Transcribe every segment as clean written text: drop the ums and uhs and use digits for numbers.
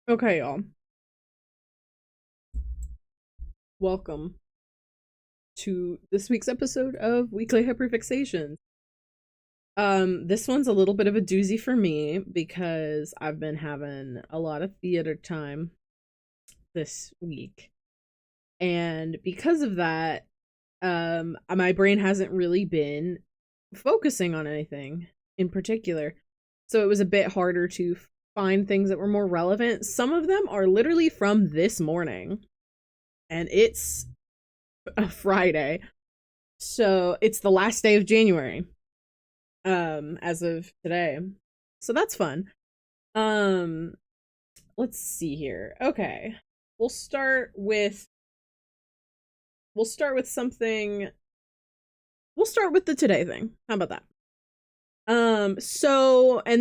Okay, y'all. Welcome to this week's episode of Weekly Hyperfixations. This one's a little bit of a doozy for me because I've been having a lot of theater time this week. And because of that, my brain hasn't really been focusing on anything in particular. So it was a bit harder to find things that were more relevant. Some of them are literally from this morning. And it's a Friday. So it's the last day of January. As of today. So that's fun. Let's see here. Okay. We'll start with something. We'll start with the today thing. How about that? And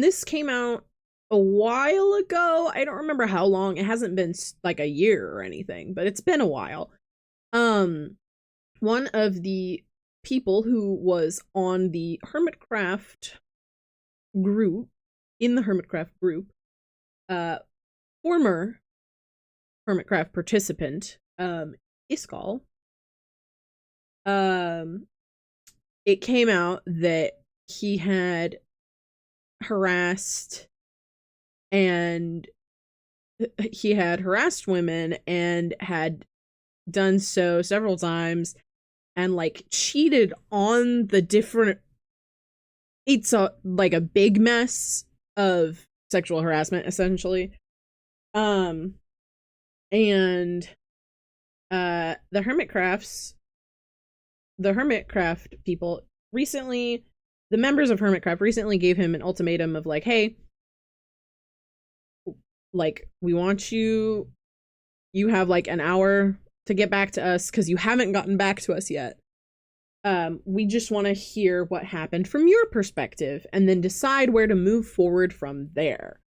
this came out a while ago. I don't remember how long. It hasn't been like a year or anything, but it's been a while. One of the people who was on the Hermitcraft group, in the Hermitcraft group, former Hermitcraft participant, Iskall, it came out that he had harassed women and had done so several times and like cheated on the different. It's like a big mess of sexual harassment essentially. And the Hermitcraft people recently, the members of Hermitcraft recently gave him an ultimatum of like, hey, like, we want you have like an hour to get back to us because you haven't gotten back to us yet. We just want to hear what happened from your perspective and then decide where to move forward from there.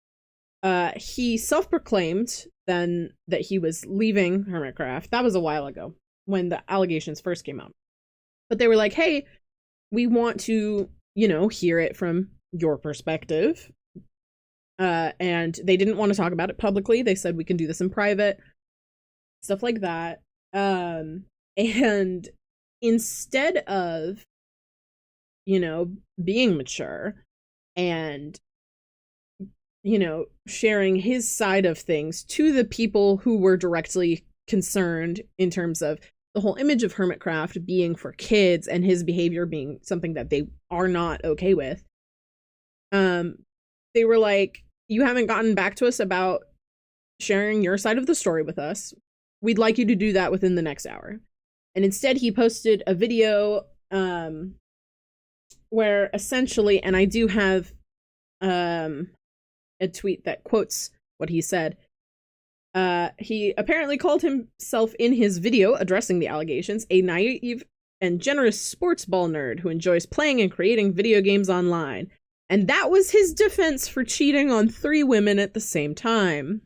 He self-proclaimed then that he was leaving Hermitcraft. That was a while ago when the allegations first came out. But they were like, hey, we want to, hear it from your perspective. And they didn't want to talk about it publicly. They said we can do this in private. Stuff like that. And instead of, being mature and, sharing his side of things to the people who were directly concerned in terms of the whole image of Hermitcraft being for kids and his behavior being something that they are not okay with, they were like, you haven't gotten back to us about sharing your side of the story with us. We'd like you to do that within the next hour. And instead he posted a video where essentially, and I do have a tweet that quotes what he said. He apparently called himself in his video addressing the allegations a naive and generous sports ball nerd who enjoys playing and creating video games online. And that was his defense for cheating on 3 women at the same time.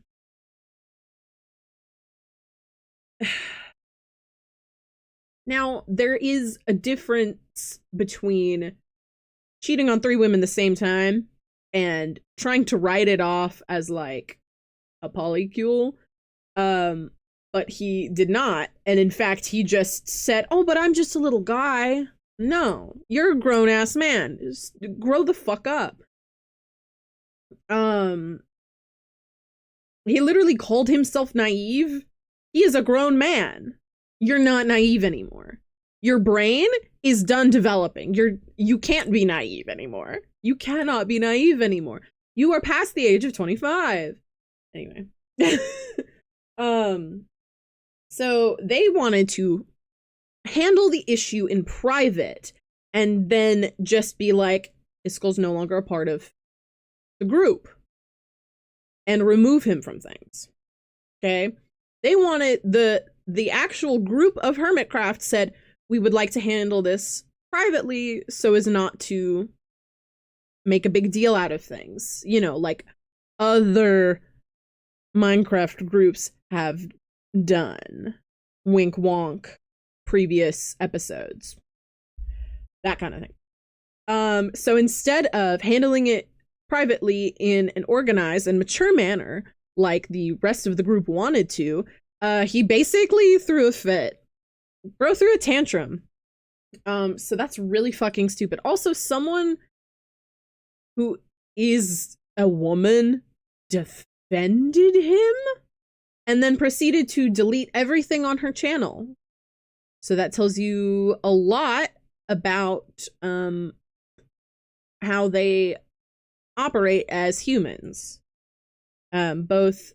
Now, there is a difference between cheating on 3 women at the same time and trying to write it off as like a polycule. But he did not. And in fact, he just said, oh, but I'm just a little guy. No, you're a grown ass man. Just grow the fuck up. He literally called himself naive. He is a grown man. You're not naive anymore. Your brain is done developing. You can't be naive anymore. You cannot be naive anymore. You are past the age of 25. Anyway. So they wanted to handle the issue in private and then just be like, Iskall's no longer a part of the group and remove him from things. Okay? They wanted the actual group of Hermitcraft said, we would like to handle this privately so as not to make a big deal out of things. Like other Minecraft groups have done. Wink wonk. Previous episodes. That kind of thing. So instead of handling it privately in an organized and mature manner, like the rest of the group wanted to, he basically threw a fit, threw a tantrum. So that's really fucking stupid. Also, someone who is a woman defended him and then proceeded to delete everything on her channel. So that tells you a lot about how they operate as humans. Both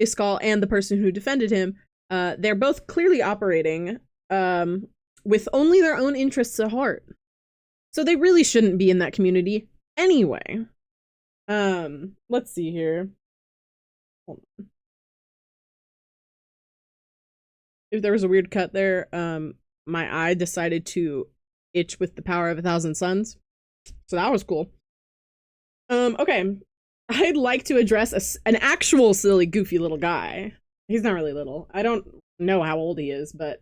Iskall and the person who defended him, they're both clearly operating with only their own interests at heart. So they really shouldn't be in that community anyway. Let's see here. Hold on. If there was a weird cut there, my eye decided to itch with the power of 1,000 suns. So that was cool. Okay. I'd like to address an actual silly, goofy little guy. He's not really little. I don't know how old he is, but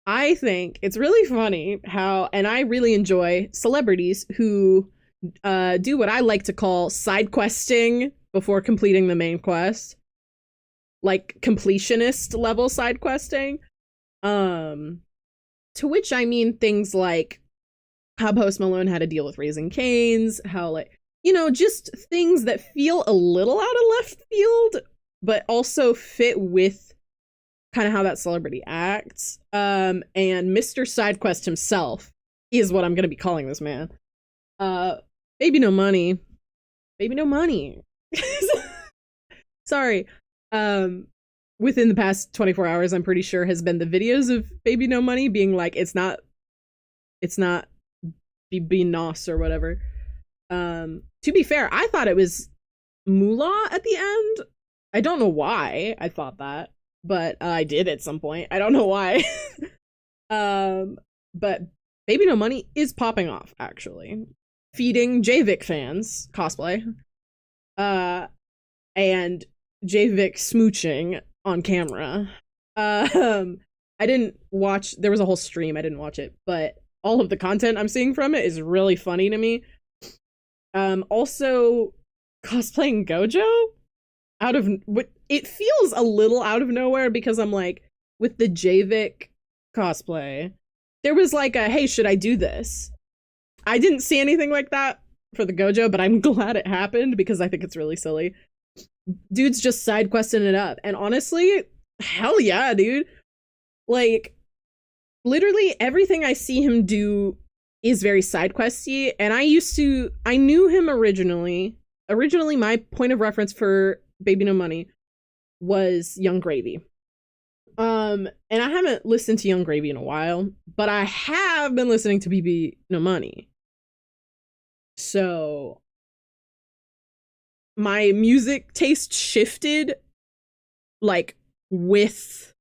I think it's really funny how, and I really enjoy celebrities who do what I like to call side questing before completing the main quest. Like completionist level side questing. To which I mean things like how Post Malone had to deal with Raising Cane's, how, like, you know, just things that feel a little out of left field, but also fit with kind of how that celebrity acts. And Mr. Sidequest himself is what I'm going to be calling this man. Baby No Money. Baby No Money. Sorry. Within the past 24 hours, I'm pretty sure has been the videos of Baby No Money being like, it's not BBNO or whatever. To be fair, I thought it was Moolah at the end. I don't know why I thought that, but I did at some point. I don't know why. But Baby No Money is popping off, actually. Feeding JVic fans cosplay. And JVic smooching on camera. I didn't watch, there was a whole stream, I didn't watch it, but all of the content I'm seeing from it is really funny to me. Also, cosplaying Gojo out of what it feels a little out of nowhere, because I'm like, with the JVic cosplay, there was like a, hey, should I do this? I didn't see anything like that for the Gojo, but I'm glad it happened because I think it's really silly. Dude's just side questing it up, and honestly, hell yeah, dude. Like, literally everything I see him do is very side questy, and I knew him originally. Originally, my point of reference for Baby No Money was Young Gravy. And I haven't listened to Young Gravy in a while, but I have been listening to BB No Money. So my music taste shifted, like, with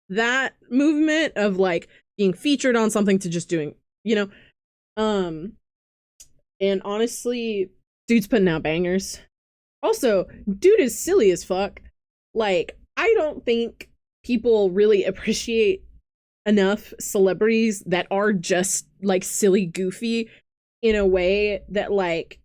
that movement of, like, being featured on something to just doing, you know. And honestly, dude's putting out bangers. Also, dude is silly as fuck. Like, I don't think people really appreciate enough celebrities that are just, like, silly goofy in a way that, like,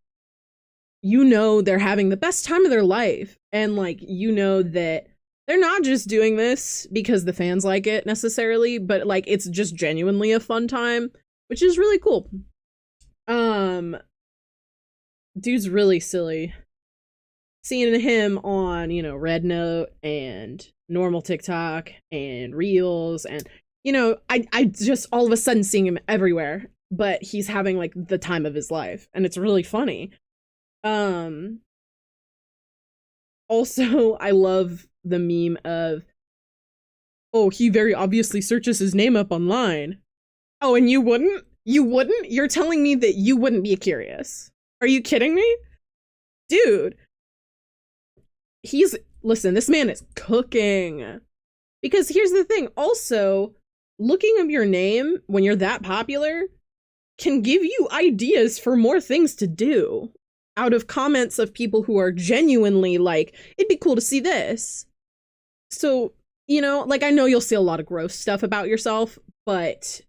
you know, they're having the best time of their life, and, like, you know that they're not just doing this because the fans like it necessarily, but, like, it's just genuinely a fun time, which is really cool. Dude's really silly. Seeing him on, you know, Red Note and normal TikTok and Reels, and, you know, I just all of a sudden seeing him everywhere, but he's having, like, the time of his life, and it's really funny. Also, I love the meme of, oh, he very obviously searches his name up online. Oh, and you wouldn't? You wouldn't? You're telling me that you wouldn't be curious? Are you kidding me? Dude. Listen, this man is cooking. Because here's the thing, also, looking up your name when you're that popular can give you ideas for more things to do out of comments of people who are genuinely like, it'd be cool to see this. So, you know, like, I know you'll see a lot of gross stuff about yourself, but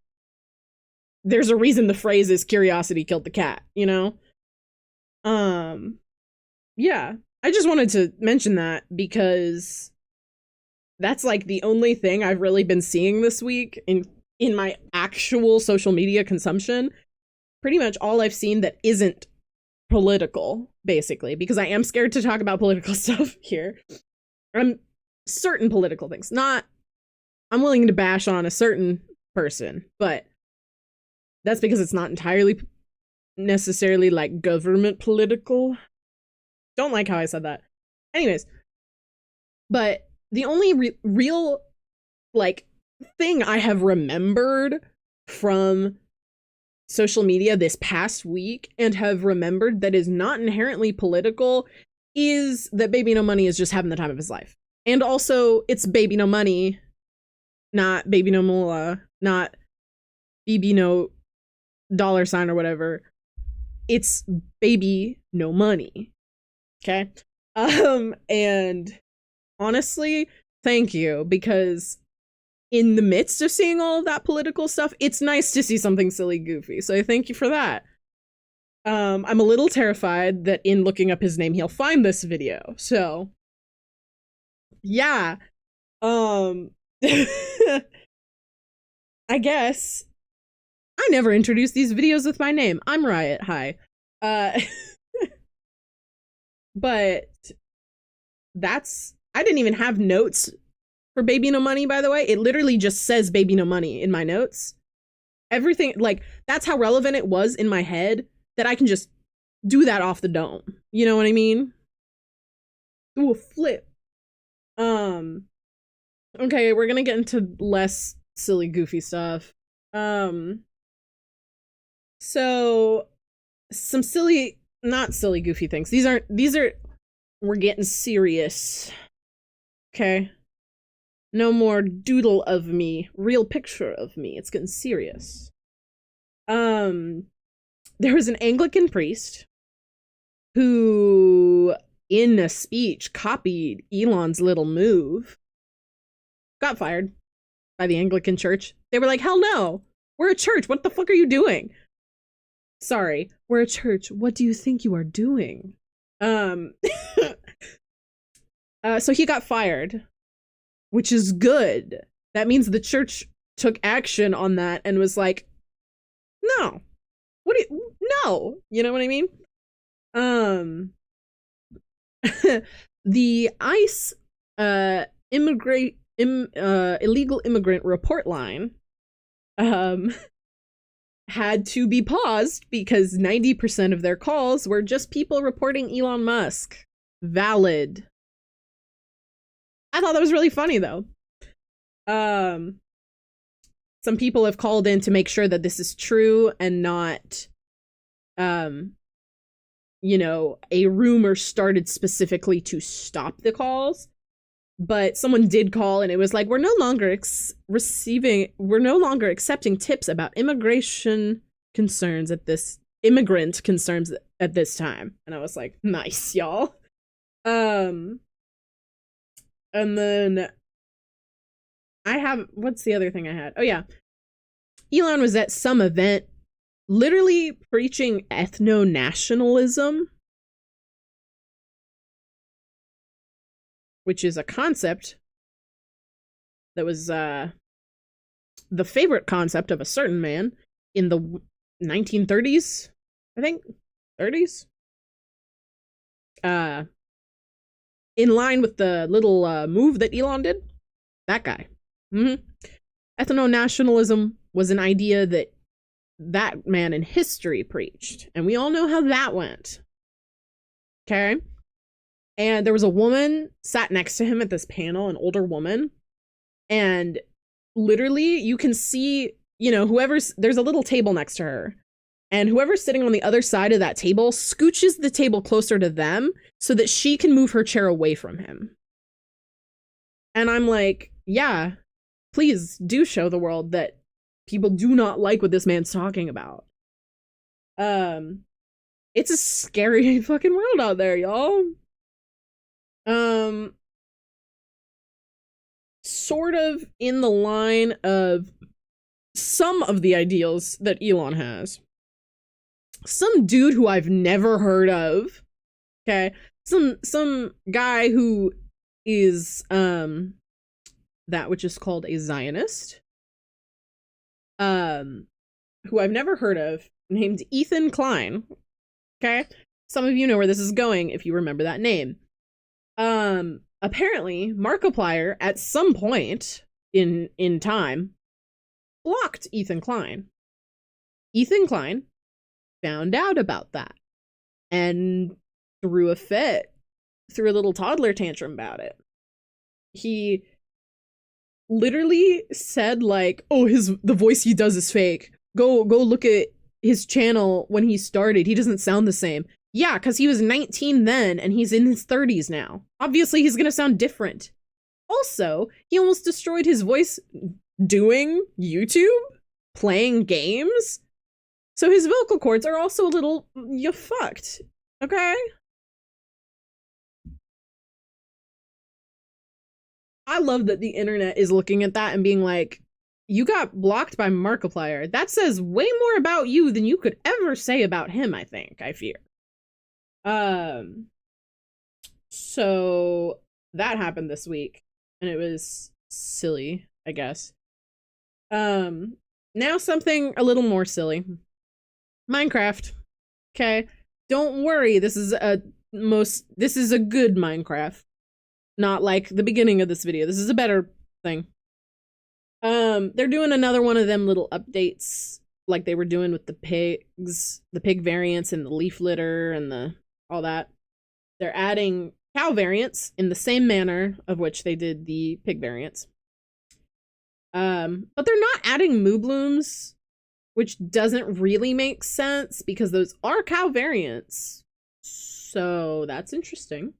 there's a reason the phrase is curiosity killed the cat, you know? Yeah. I just wanted to mention that because that's like the only thing I've really been seeing this week in my actual social media consumption. Pretty much all I've seen that isn't political, basically, because I am scared to talk about political stuff here. Certain political things. Not, I'm willing to bash on a certain person, but that's because it's not entirely necessarily like government political. Don't like how I said that. Anyways, but the only real like thing I have remembered from social media this past week and have remembered that is not inherently political is that Baby No Money is just having the time of his life. And also, it's Baby No Money, not Baby No Moolah, not BBNO $sign or whatever. It's Baby No Money. Okay? And honestly, thank you, because in the midst of seeing all of that political stuff, it's nice to see something silly goofy. So I thank you for that. I'm a little terrified that in looking up his name, he'll find this video. So yeah. I guess I never introduced these videos with my name. I'm Riot. Hi. But I didn't even have notes for Baby No Money, by the way. It literally just says Baby No Money in my notes. Everything, like, that's how relevant it was in my head that I can just do that off the dome. You know what I mean? Ooh, a flip. Okay, we're gonna get into less silly, goofy stuff. So some silly, not silly, goofy things. These are, we're getting serious. Okay? No more doodle of me, real picture of me. It's getting serious. There was an Anglican priest who, in a speech, copied Elon's little move. Got fired by the Anglican Church. They were like, hell no, we're a church. What the fuck are you doing? Sorry, we're a church. What do you think you are doing? So he got fired, which is good. That means the church took action on that and was like, no, no, you know what I mean? The ICE illegal immigrant report line had to be paused because 90% of their calls were just people reporting Elon Musk. Valid. I thought that was really funny, though. Some people have called in to make sure that this is true and not, you know, a rumor started specifically to stop the calls. But someone did call and it was like, we're no longer accepting tips about immigrant concerns at this time. And I was like, nice, y'all. And then what's the other thing I had? Oh yeah. Elon was at some event literally preaching ethno-nationalism, which is a concept that was the favorite concept of a certain man in the 1930s, I think. 30s? In line with the little move that Elon did. That guy. Ethno-nationalism was an idea that man in history preached. And we all know how that went. Okay? And there was a woman sat next to him at this panel, an older woman. And literally, you can see, you know, there's a little table next to her. And whoever's sitting on the other side of that table scooches the table closer to them so that she can move her chair away from him. And I'm like, yeah, please do show the world that people do not like what this man's talking about. It's a scary fucking world out there, y'all. Sort of in the line of some of the ideals that Elon has. Some dude who I've never heard of, okay, some guy who is that which is called a Zionist, who I've never heard of, named Ethan Klein. Okay, some of you know where this is going if you remember that name. Apparently Markiplier at some point in time blocked Ethan Klein. Ethan Klein found out about that and threw a fit, threw a little toddler tantrum about it. He literally said, like, oh, the voice he does is fake. Go look at his channel when he started. He doesn't sound the same. Yeah, because he was 19 then and he's in his 30s now. Obviously, he's gonna sound different. Also, he almost destroyed his voice doing YouTube, playing games. So his vocal cords are also a little, you fucked. Okay? I love that the internet is looking at that and being like, you got blocked by Markiplier. That says way more about you than you could ever say about him, I think, I fear. So that happened this week, and it was silly, I guess. Now something a little more silly. Minecraft. Okay. Don't worry, this is a good Minecraft. Not like the beginning of this video. This is a better thing. They're doing another one of them little updates like they were doing with the pigs, the pig variants and the leaf litter and all that. They're adding cow variants in the same manner of which they did the pig variants. But they're not adding moo blooms, which doesn't really make sense because those are cow variants. So that's interesting.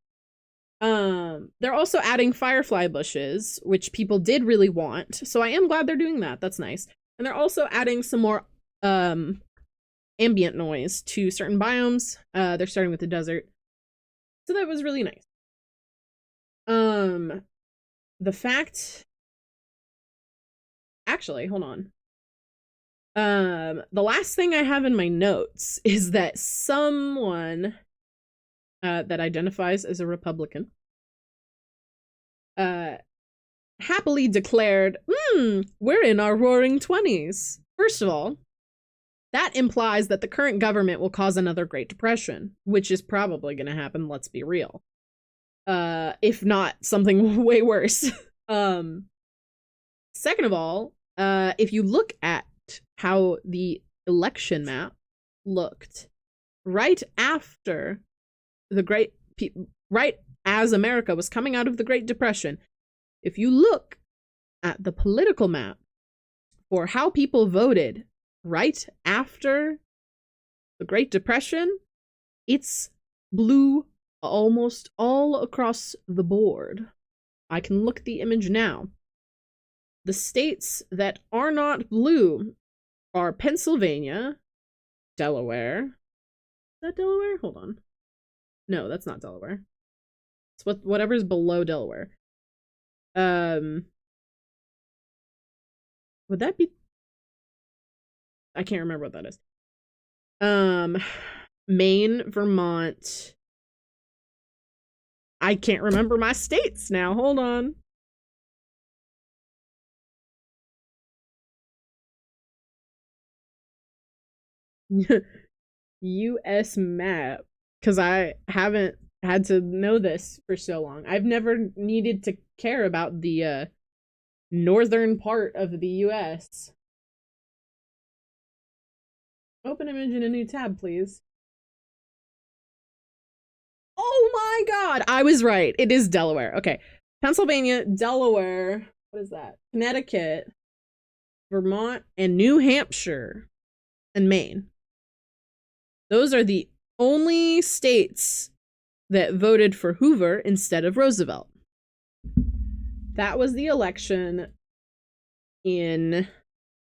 They're also adding firefly bushes, which people did really want. So I am glad they're doing that. That's nice. And they're also adding some more ambient noise to certain biomes. They're starting with the desert. So that was really nice. The fact... Actually, hold on. The last thing I have in my notes is that someone that identifies as a Republican happily declared, we're in our roaring 20s. First of all, that implies that the current government will cause another Great Depression, which is probably going to happen, let's be real. If not something way worse. Second of all, if you look at how the election map looked right after right as America was coming out of the Great Depression, if you look at the political map for how people voted right after the Great Depression, it's blue almost all across the board. I can look at the image now. The states that are not blue are Pennsylvania, Delaware. Is that Delaware? Hold on. No, that's not Delaware. It's whatever's below Delaware. Would that be... I can't remember what that is. Maine, Vermont. I can't remember my states now. Hold on. US map, because I haven't had to know this for so long. I've never needed to care about the northern part of the US. Open image in a new tab, please. Oh my god! I was right. It is Delaware. Okay. Pennsylvania, Delaware, what is that? Connecticut, Vermont, and New Hampshire, and Maine. Those are the only states that voted for Hoover instead of Roosevelt. That was the election in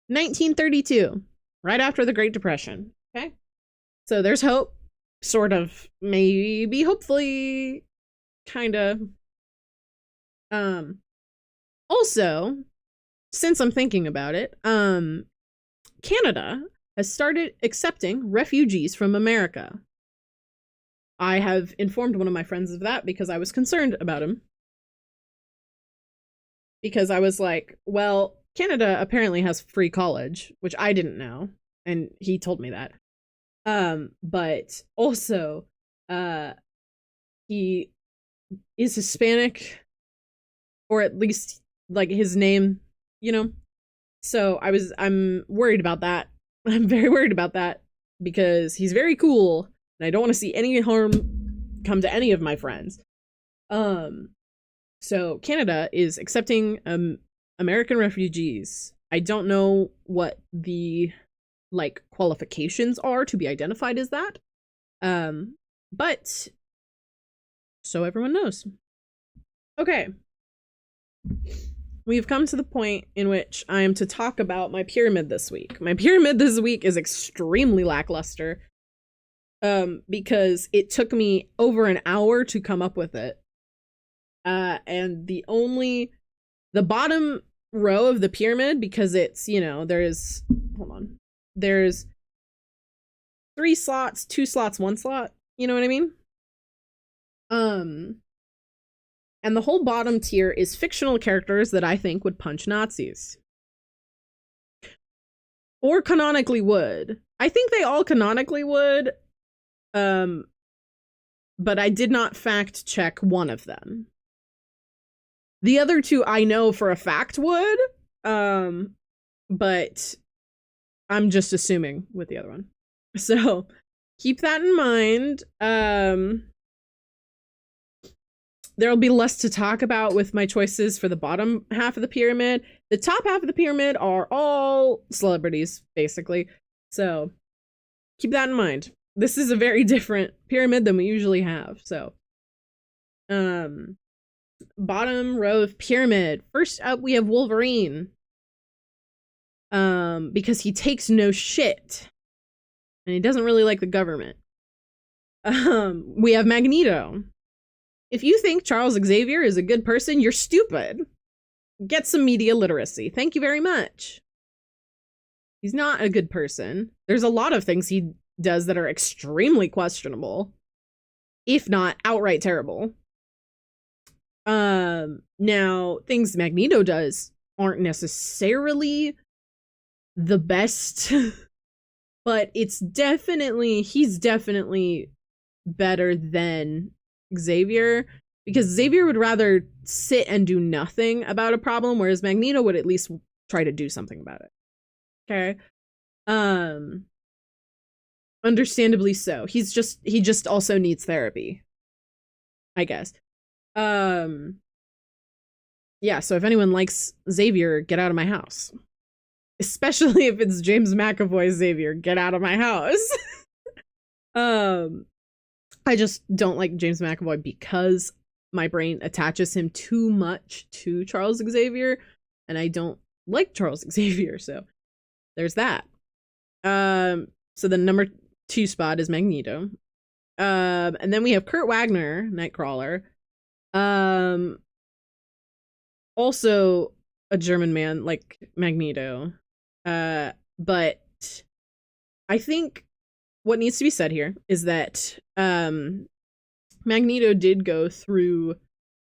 1932, right after the Great Depression. Okay? So there's hope. Sort of. Maybe. Hopefully. Kinda. Also, since I'm thinking about it, Canada has started accepting refugees from America. I have informed one of my friends of that because I was concerned about him. Because I was like, well, Canada apparently has free college, which I didn't know, and he told me that. But also, he is Hispanic, or at least like his name, you know. So I'm worried about that. I'm very worried about that because he's very cool, and I don't want to see any harm come to any of my friends. So Canada is accepting American refugees. I don't know what the like qualifications are to be identified as that. But so everyone knows. Okay. We've come to the point in which I am to talk about my pyramid this week. My pyramid this week is extremely lackluster. Because it took me over an hour to come up with it. And the bottom row of the pyramid, because it's, there's 3 slots, 2 slots, 1 slot, you know what I mean? And the whole bottom tier is fictional characters that I think would punch Nazis. Or canonically would. I think they all canonically would, but I did not fact check one of them. The other 2 I know for a fact would, but I'm just assuming with the other one. So keep that in mind. There'll be less to talk about with my choices for the bottom half of the pyramid. The top half of the pyramid are all celebrities, basically. So keep that in mind. This is a very different pyramid than we usually have. So, bottom row of pyramid. First up, we have Wolverine. Because he takes no shit. And he doesn't really like the government. We have Magneto. If you think Charles Xavier is a good person, you're stupid. Get some media literacy. Thank you very much. He's not a good person. There's a lot of things he does that are extremely questionable, if not outright terrible. Now, things Magneto does aren't necessarily the best, but he's definitely better than Xavier, because Xavier would rather sit and do nothing about a problem, whereas Magneto would at least try to do something about it. Okay. Understandably so. He just also needs therapy, I guess. Yeah, so if anyone likes Xavier, get out of my house. Especially if it's James McAvoy's Xavier, get out of my house. I just don't like James McAvoy because my brain attaches him too much to Charles Xavier, and I don't like Charles Xavier, so there's that. So the number 2 spot is Magneto. And then we have Kurt Wagner, Nightcrawler. Also a German man like Magneto. But I think what needs to be said here is that Magneto did go through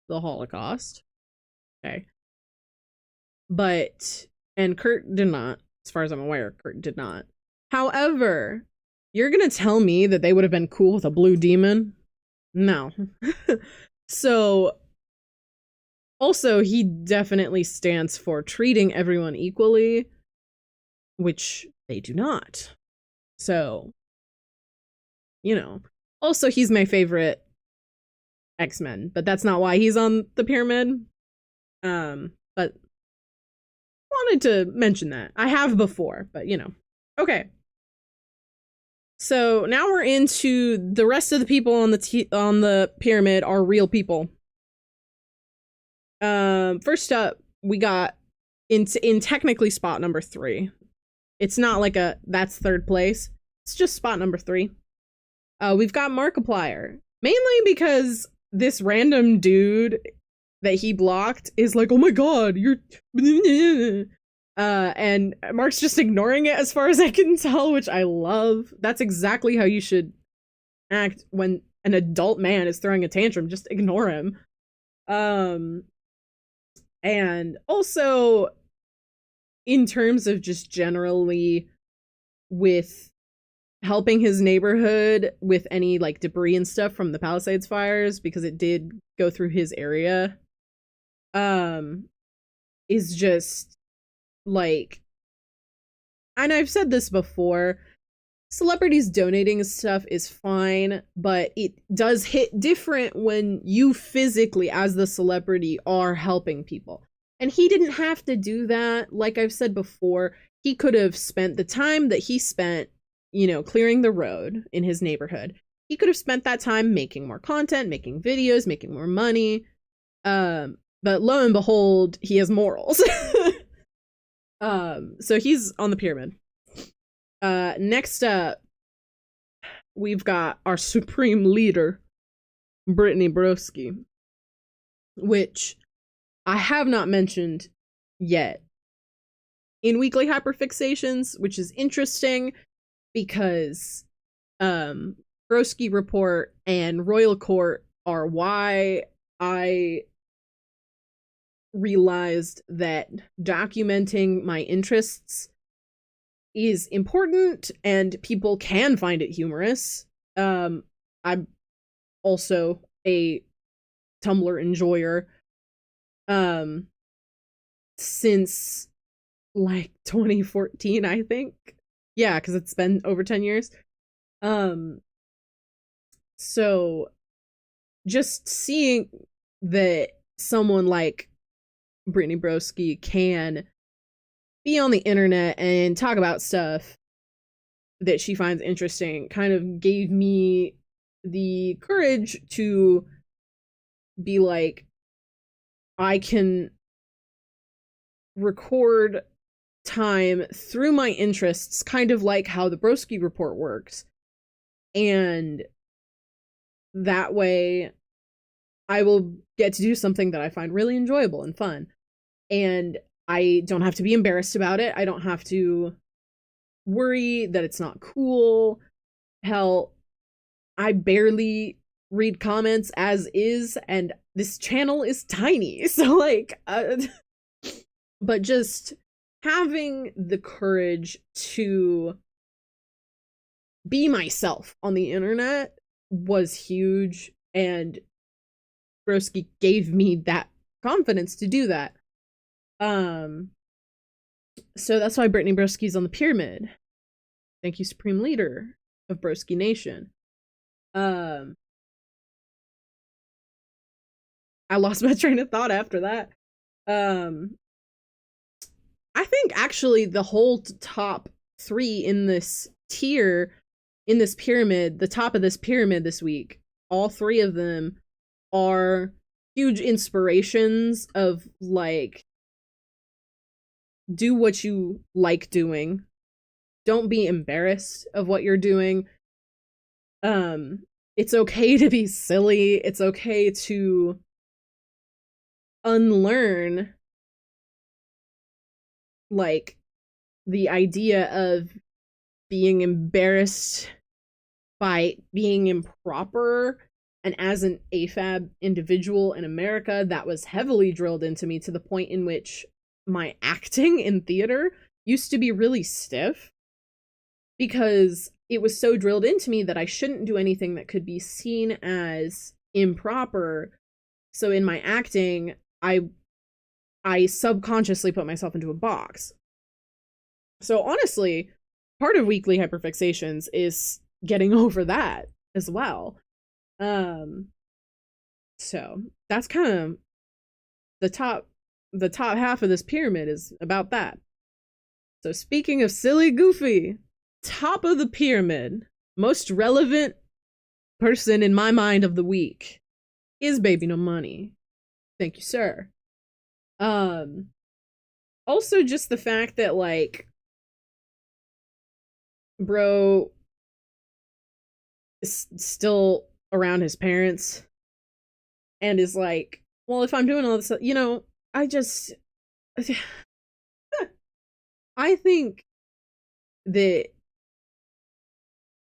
the Holocaust. Okay. And Kurt did not. As far as I'm aware, Kurt did not. However, you're gonna tell me that they would have been cool with a blue demon? No. So, also, he definitely stands for treating everyone equally, which they do not. So, also, he's my favorite X-Men, but that's not why he's on the pyramid. But wanted to mention that. I have before, but Okay. So now we're into the rest of the people on the pyramid are real people. First up, we got in technically spot number 3. It's not like that's third place. It's just spot number 3. We've got Markiplier, mainly because this random dude that he blocked is like, oh my god, you're and Mark's just ignoring it as far as I can tell, which I love. That's exactly how you should act when an adult man is throwing a tantrum, just ignore him. And also in terms of just generally with helping his neighborhood with any like debris and stuff from the Palisades fires, because it did go through his area, is just like, and I've said this before, celebrities donating stuff is fine, but it does hit different when you physically, as the celebrity, are helping people. And he didn't have to do that. Like I've said before, he could have spent the time that he spent, you know, clearing the road in his neighborhood. He could have spent that time making more content, making videos, making more money. But lo and behold, he has morals. So he's on the pyramid. Next up, we've got our supreme leader, Brittany Broski, which I have not mentioned yet in Weekly Hyperfixations, which is interesting because Broski Report and Royal Court are why I realized that documenting my interests is important and people can find it humorous. I'm also a Tumblr enjoyer since like 2014, I think. Yeah, because it's been over 10 years. So just seeing that someone like Brittany Broski can be on the internet and talk about stuff that she finds interesting kind of gave me the courage to be like, I can record time through my interests, kind of like how the Broski Report works. And that way I will get to do something that I find really enjoyable and fun. And I don't have to be embarrassed about it. I don't have to worry that it's not cool. Hell, I barely read comments as is, and this channel is tiny. So, like, but just having the courage to be myself on the internet was huge, and Broski gave me that confidence to do that. So that's why Brittany Broski's on the pyramid. Thank you, Supreme Leader of Broski Nation. I lost my train of thought after that. I think actually the whole top 3 in this tier, in this pyramid, the top of this pyramid this week, all 3 of them are huge inspirations of like, do what you like doing. Don't be embarrassed of what you're doing. It's okay to be silly. It's okay to unlearn like the idea of being embarrassed by being improper. And as an AFAB individual in America, that was heavily drilled into me to the point in which my acting in theater used to be really stiff because it was so drilled into me that I shouldn't do anything that could be seen as improper. So in my acting, I subconsciously put myself into a box. So honestly, part of Weekly Hyperfixations is getting over that as well. So that's kind of the top half of this pyramid is about that. So speaking of silly goofy, top of the pyramid, most relevant person in my mind of the week is Baby No Money. Thank you, sir. Also just the fact that like bro is still around his parents and is like, well, if I'm doing all this, you know, I think that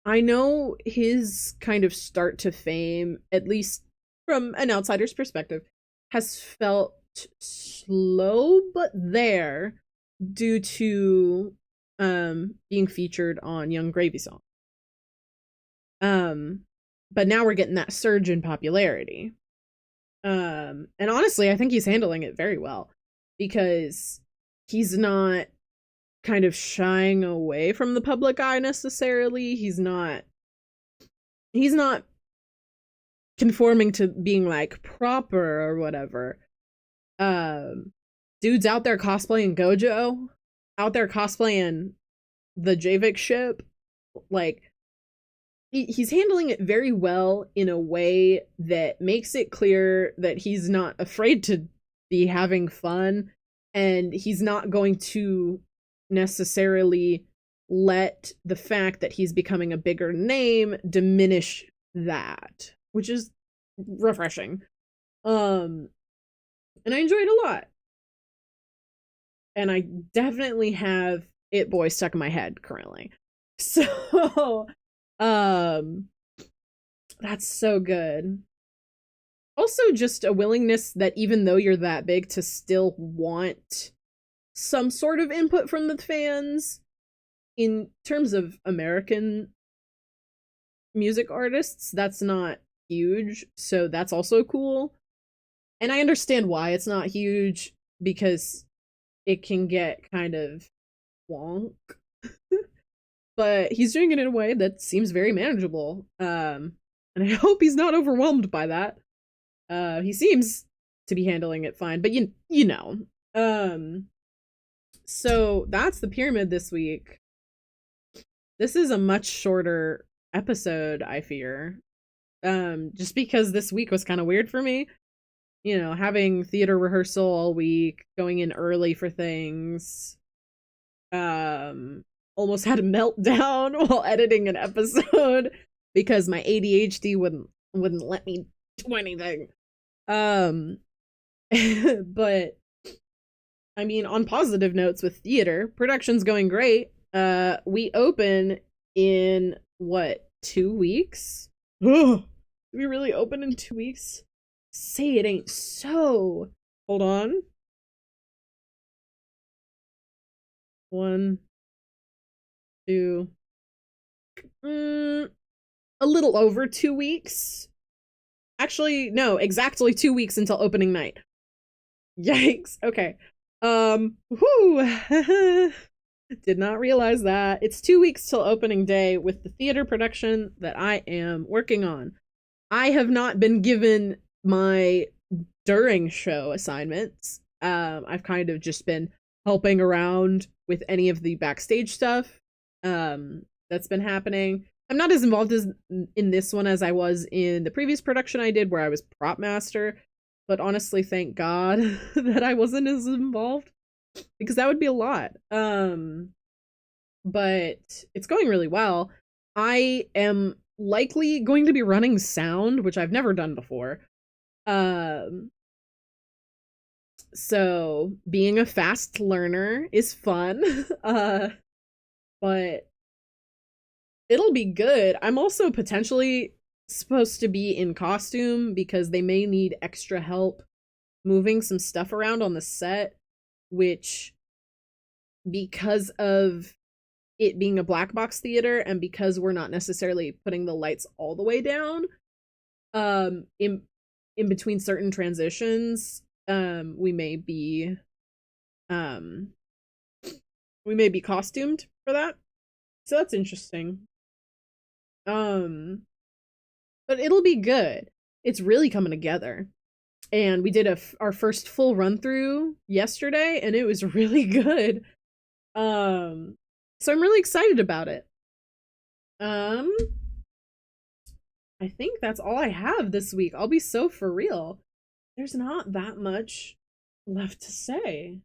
I know his kind of start to fame, at least from an outsider's perspective, has felt slow but there due to being featured on Young Gravy Song. Um but now we're getting that surge in popularity. And honestly, I think he's handling it very well because he's not kind of shying away from the public eye necessarily. He's not conforming to being like proper or whatever. Um Dude's out there cosplaying Gojo, out there cosplaying the Javik ship. Like he's handling it very well in a way that makes it clear that he's not afraid to be having fun, and he's not going to necessarily let the fact that he's becoming a bigger name diminish that, which is refreshing. And I enjoyed it a lot. And I definitely have It Boy stuck in my head currently. So um that's so good. Also, just a willingness that even though you're that big to still want some sort of input from the fans in terms of American music artists, that's not huge, so that's also cool. And I understand why it's not huge, because it can get kind of wonk. But he's doing it in a way that seems very manageable. And I hope he's not overwhelmed by that. He seems to be handling it fine, but you know. So that's the pyramid this week. This is a much shorter episode, I fear. Just because this week was kind of weird for me. You know, having theater rehearsal all week, going in early for things. Almost had a meltdown while editing an episode because my ADHD wouldn't let me do anything. But I mean, on positive notes with theater, production's going great. We open in what, 2 weeks? Do we really open in 2 weeks? Say it ain't so. Hold on. 1, 2, a little over 2 weeks. Actually, no, exactly 2 weeks until opening night. Yikes. Okay. Whoo. Did not realize that. It's 2 weeks till opening day with the theater production that I am working on. I have not been given my during show assignments. I've kind of just been helping around with any of the backstage stuff that's been happening. I'm not as involved in this one as I was in the previous production I did, where I was prop master, but honestly, thank God that I wasn't as involved, because that would be a lot. But it's going really well. I am likely going to be running sound, which I've never done before. So being a fast learner is fun. But it'll be good. I'm also potentially supposed to be in costume because they may need extra help moving some stuff around on the set, which, because of it being a black box theater and because we're not necessarily putting the lights all the way down, in between certain transitions, we may be costumed for that. So that's interesting. But it'll be good. It's really coming together. And we did our first full run through yesterday, and it was really good. So I'm really excited about it. I think that's all I have this week. I'll be so for real. There's not that much left to say.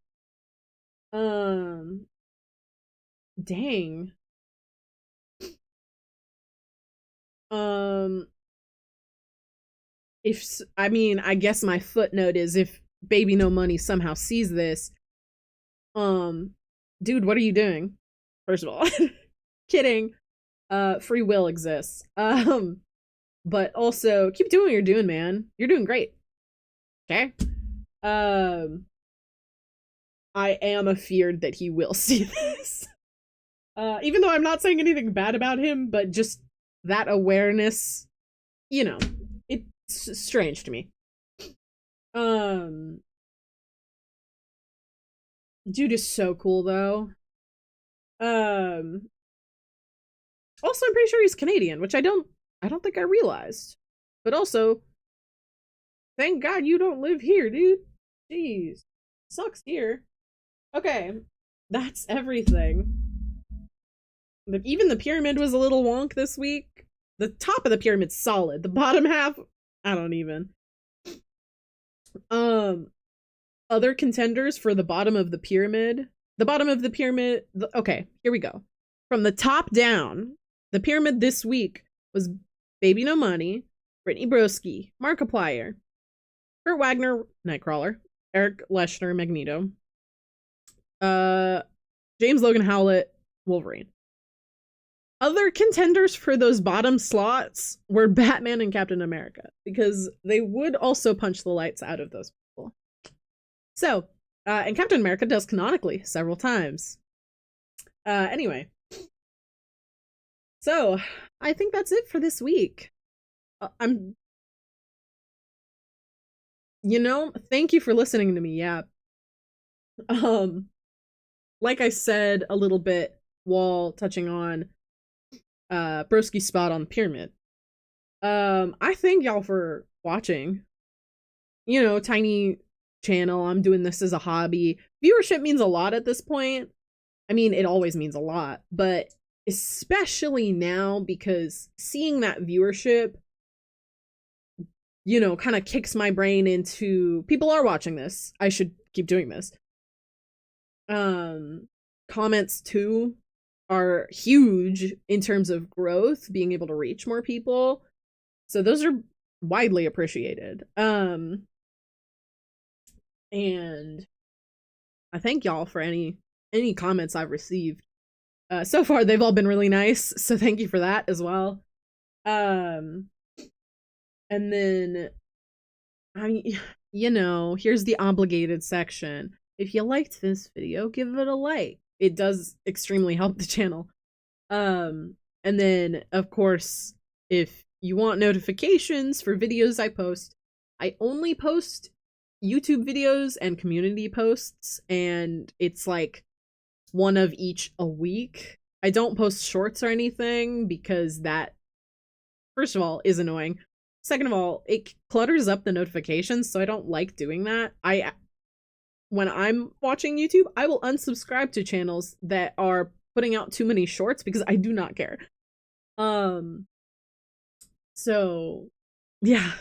Dang. If I mean, I guess my footnote is, if Baby No Money somehow sees this, dude, what are you doing? First of all, kidding. Free will exists. But also keep doing what you're doing, man. You're doing great. Okay? I am afeared that he will see this. Even though I'm not saying anything bad about him, but just that awareness, you know, it's strange to me. Dude is so cool though. Also I'm pretty sure he's Canadian, which I don't think I realized. But also, thank God you don't live here, dude. Jeez. Sucks here. Okay. That's everything. Even the pyramid was a little wonk this week. The top of the pyramid's solid. The bottom half, I don't even. Other contenders for the bottom of the pyramid. The bottom of the pyramid. Okay, here we go. From the top down, the pyramid this week was Baby No Money, Brittany Broski, Markiplier, Kurt Wagner, Nightcrawler, Eric Leschner, Magneto, James Logan Howlett, Wolverine. Other contenders for those bottom slots were Batman and Captain America, because they would also punch the lights out of those people. So, and Captain America does canonically several times. Anyway. So, I think that's it for this week. Thank you for listening to me, yeah. Like I said a little bit while touching on Broski's spot on the pyramid. I thank y'all for watching. Tiny channel. I'm doing this as a hobby. Viewership means a lot at this point. I mean, it always means a lot, but especially now, because seeing that viewership, kind of kicks my brain into people are watching this. I should keep doing this. Comments too are huge in terms of growth, being able to reach more people. So those are widely appreciated. And I thank y'all for any comments I've received. So far they've all been really nice, so thank you for that as well. And then here's the obligated section. If you liked this video, give it a like. It does extremely help the channel. And then, of course, if you want notifications for videos I post, I only post YouTube videos and community posts, and it's like one of each a week. I don't post shorts or anything because that, first of all, is annoying. Second of all, it clutters up the notifications, so I don't like doing that. When I'm watching YouTube, I will unsubscribe to channels that are putting out too many shorts because I do not care. So yeah.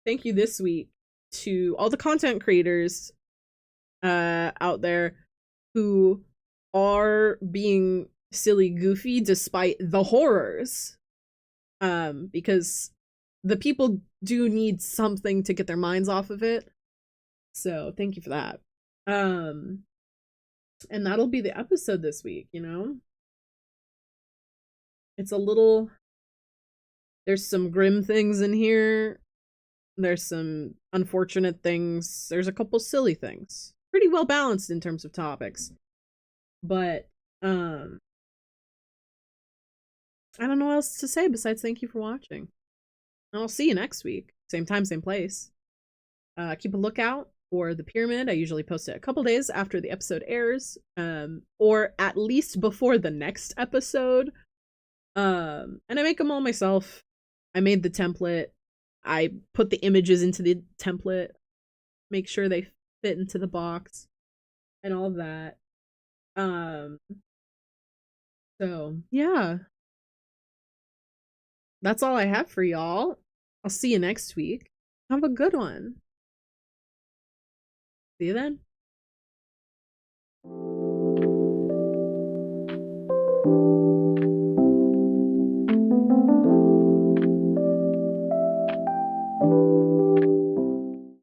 Thank you this week to all the content creators out there who are being silly goofy despite the horrors. Because the people do need something to get their minds off of it. So thank you for that. And that'll be the episode this week, It's a little, there's some grim things in here. There's some unfortunate things. There's a couple silly things. Pretty well balanced in terms of topics. But I don't know what else to say besides thank you for watching. And I'll see you next week. Same time, same place. Keep a lookout for the pyramid. I usually post it a couple days after the episode airs. Or at least before the next episode. And I make them all myself. I made the template. I put the images into the template. Make sure they fit into the box. And all of that. So, yeah. That's all I have for y'all. I'll see you next week. Have a good one. See you then.